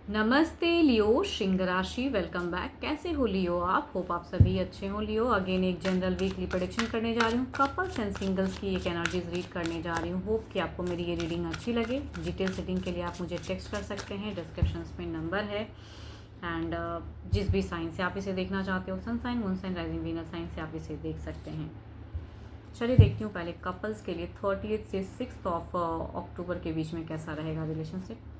नमस्ते लियो, सिंह राशि। Welcome back. कैसे हो लियो आप? होप आप सभी अच्छे हो लियो। अगेन एक जनरल वीकली प्रेडिक्शन करने जा रही हूँ। कपल्स एंड सिंगल्स की एक एनर्जीज रीड करने जा रही हूँ। होप कि आपको मेरी ये रीडिंग अच्छी लगे। डिटेल रीडिंग के लिए आप मुझे टेक्स्ट कर सकते हैं, डिस्क्रिप्शन में नंबर है। एंड जिस भी साइन से आप इसे देखना चाहते हो, sun sign, moon sign, rising Venus sign से आप इसे देख सकते हैं। चलिए देखती हूँ पहले कपल्स के लिए 30 से 6 अक्टूबर के बीच में कैसा रहेगा रिलेशनशिप।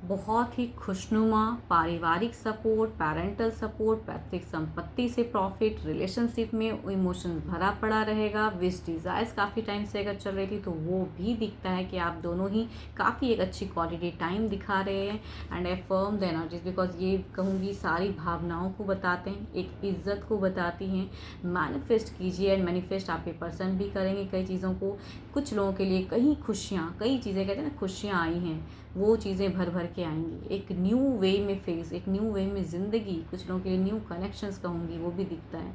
बहुत ही खुशनुमा, पारिवारिक सपोर्ट, पैरेंटल सपोर्ट, पैतृक संपत्ति से प्रॉफिट, रिलेशनशिप में इमोशंस भरा पड़ा रहेगा। विश डिज़ायर्स काफ़ी टाइम से अगर चल रही थी तो वो भी दिखता है कि आप दोनों ही काफ़ी एक अच्छी क्वालिटी टाइम दिखा रहे हैं। And affirm the energies, because ये कहूँगी सारी भावनाओं को बताते हैं, एक इज्जत को बताती हैं। मैनिफेस्ट कीजिए एंड मैनिफेस्ट आपके पर्सन भी करेंगे कई चीज़ों को। कुछ लोगों के लिए कई खुशियाँ, कई चीज़ें कहते हैं ना, खुशियाँ आई हैं, वो चीज़ें भर भर के आएंगी। एक न्यू वे में फेस, एक न्यू वे में ज़िंदगी, कुछ लोगों के लिए न्यू कनेक्शंस कहूँगी, वो भी दिखता है।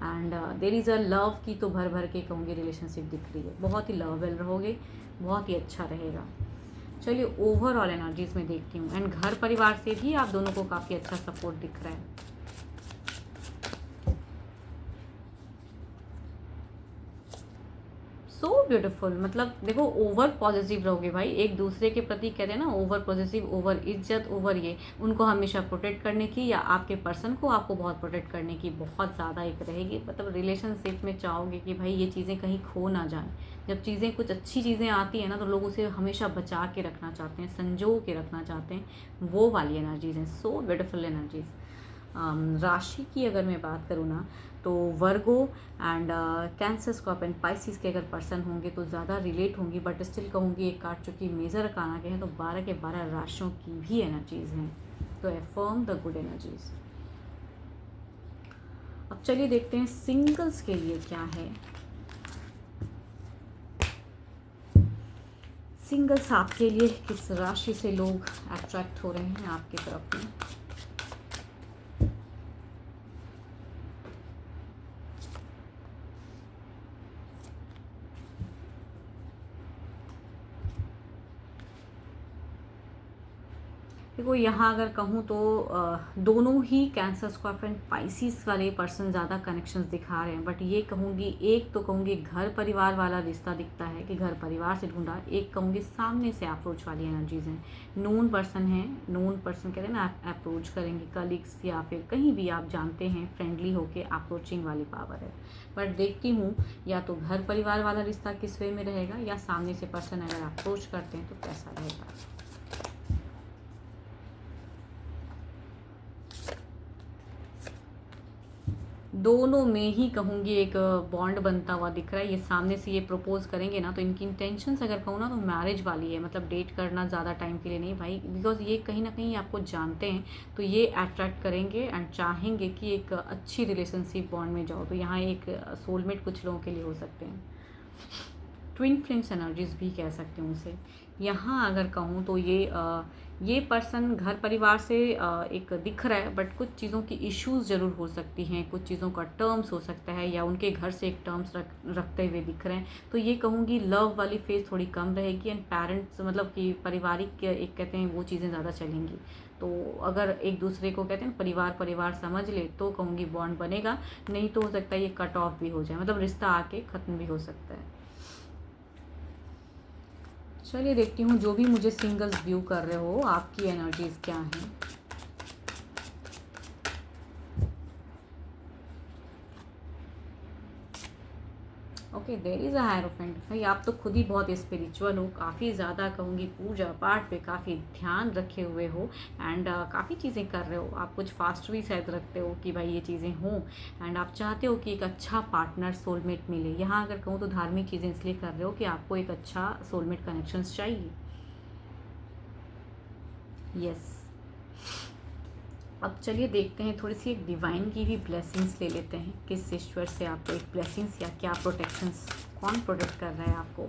And there is a love की तो भर भर के कहूँगी रिलेशनशिप दिख रही है। बहुत ही लवेबल रहोगे, बहुत ही अच्छा रहेगा। चलिए ओवरऑल एनर्जीज में देखती हूँ। एंड घर परिवार से भी आप दोनों को काफ़ी अच्छा सपोर्ट दिख रहा है। सो ब्यूटीफुल, मतलब देखो ओवर पॉजिटिव रहोगे भाई, एक दूसरे के प्रति कहते हैं ना, ओवर पॉजिटिव, ओवर इज्जत, ओवर ये उनको हमेशा प्रोटेक्ट करने की, या आपके पर्सन को आपको बहुत प्रोटेक्ट करने की बहुत ज़्यादा एक रहेगी। मतलब रिलेशनशिप में चाहोगे कि भाई ये चीज़ें कहीं खो ना जाए। जब चीज़ें कुछ अच्छी चीज़ें आती हैं ना तो लोग उसे हमेशा बचा के रखना चाहते हैं, संजो के रखना चाहते हैं। वो वाली एनर्जीज हैं, सो ब्यूटीफुल एनर्जीज। राशि की अगर मैं बात करूँ ना तो वर्गो एंड कैंसर, स्कॉर्पियन, पाइसिस के अगर पर्सन होंगे तो ज़्यादा रिलेट होंगी। बट स्टिल कहूँगी एक कार्ड चूँकि मेजर अकाना के हैं तो 12 के 12 राशियों की भी एनर्जीज़ हैं, तो अफर्म द गुड एनर्जीज। अब चलिए देखते हैं सिंगल्स के लिए क्या है। सिंगल्स आपके लिए किस राशि से लोग अट्रैक्ट हो रहे हैं आपकी तरफ में। देखो यहाँ अगर कहूँ तो दोनों ही कैंसर, स्कॉर्पियन, पाइसिस वाले पर्सन ज़्यादा कनेक्शंस दिखा रहे हैं। बट ये कहूँगी, एक तो कहूँगी घर परिवार वाला रिश्ता दिखता है कि घर परिवार से ढूंढा, एक कहूँगी सामने से अप्रोच वाली एनर्जीज हैं। नोन पर्सन है, नोन पर्सन कहते हैं ना, अप्रोच करेंगे, कलीग्स या फिर कहीं भी आप जानते हैं, फ्रेंडली होके अप्रोचिंग वाली पावर है। बट देखती हूँ या तो घर परिवार वाला रिश्ता किस वे में रहेगा, या सामने से पर्सन अगर अप्रोच करते हैं तो कैसा रहेगा। दोनों में ही कहूँगी एक बॉन्ड बनता हुआ दिख रहा है। ये सामने से ये प्रपोज करेंगे ना तो इनकी इंटेंशंस अगर कहूँ ना तो मैरिज वाली है। मतलब डेट करना ज़्यादा टाइम के लिए नहीं भाई, बिकॉज ये कहीं ना कहीं आपको जानते हैं तो ये अट्रैक्ट करेंगे एंड चाहेंगे कि एक अच्छी रिलेशनशिप बॉन्ड में जाओ। तो यहाँ एक सोलमेट कुछ लोगों के लिए हो सकते हैं। ट्विन फ्लेम्स एनर्जीज भी कह सकते हैं उसे। यहाँ अगर कहूँ तो ये पर्सन घर परिवार से एक दिख रहा है, बट कुछ चीज़ों की इश्यूज ज़रूर हो सकती हैं, कुछ चीज़ों का टर्म्स हो सकता है, या उनके घर से एक टर्म्स रखते हुए दिख रहे हैं। तो ये कहूँगी लव वाली फेज थोड़ी कम रहेगी एंड पेरेंट्स मतलब कि पारिवारिक एक कहते हैं वो चीज़ें ज़्यादा चलेंगी। तो अगर एक दूसरे को कहते हैं परिवार परिवार समझ ले तो कहूँगी बॉन्ड बनेगा, नहीं तो हो सकता है ये कट ऑफ भी हो जाए, मतलब रिश्ता आके ख़त्म भी हो सकता है। चलिए देखती हूँ जो भी मुझे सिंगल्स व्यू कर रहे हो आपकी एनर्जीज क्या हैं। Okay, there is a hierophant. भाई आप तो खुद ही बहुत स्पिरिचुअल हो, काफ़ी ज़्यादा कहूँगी पूजा पाठ पे काफ़ी ध्यान रखे हुए हो एंड काफ़ी चीज़ें कर रहे हो। आप कुछ फास्ट भी शायद रखते हो कि भाई ये चीज़ें हों एंड आप चाहते हो कि एक अच्छा पार्टनर, सोलमेट मिले। यहाँ अगर कहूँ तो धार्मिक चीज़ें इसलिए कर रहे हो कि आपको एक अच्छा सोलमेट कनेक्शंस चाहिए। यस। अब चलिए देखते हैं थोड़ी सी एक डिवाइन की भी ब्लेसिंग्स ले लेते हैं। किस ईश्वर से आपको एक ब्लेसिंग्स या क्या प्रोटेक्शंस, कौन प्रोटेक्ट कर रहा है आपको।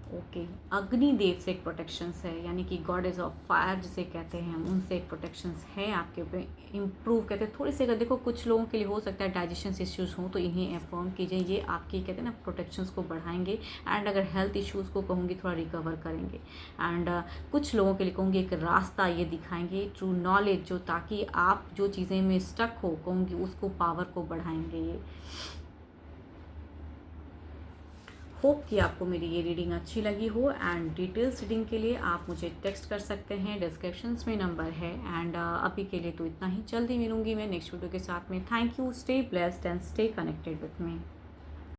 ओके, अग्निदेव से एक प्रोटेक्शंस है, यानी कि गॉडेस ऑफ फायर जिसे कहते हैं हम, उनसे एक प्रोटेक्शंस है आपके ऊपर। इम्प्रूव कहते हैं थोड़ी सी, अगर देखो कुछ लोगों के लिए हो सकता है डाइजेशन इश्यूज़ हों तो इन्हें अफर्म कीजिए, ये आपकी कहते हैं ना प्रोटेक्शंस को बढ़ाएंगे। एंड अगर हेल्थ इश्यूज़ को कहूँगी थोड़ा रिकवर करेंगे। एंड कुछ लोगों के लिए कहूँगी एक रास्ता ये दिखाएंगे, ट्रू नॉलेज, जो ताकि आप जो चीज़ें में स्टक हो कहूँगी उसको पावर को बढ़ाएंगे ये। होप कि आपको मेरी ये रीडिंग अच्छी लगी हो। एंड डिटेल्स रीडिंग के लिए आप मुझे टेक्स्ट कर सकते हैं, डिस्क्रिप्शंस में नंबर है। एंड अभी के लिए तो इतना ही, जल्दी मिलूंगी मैं नेक्स्ट वीडियो के साथ में। Thank you, stay blessed and stay connected with me.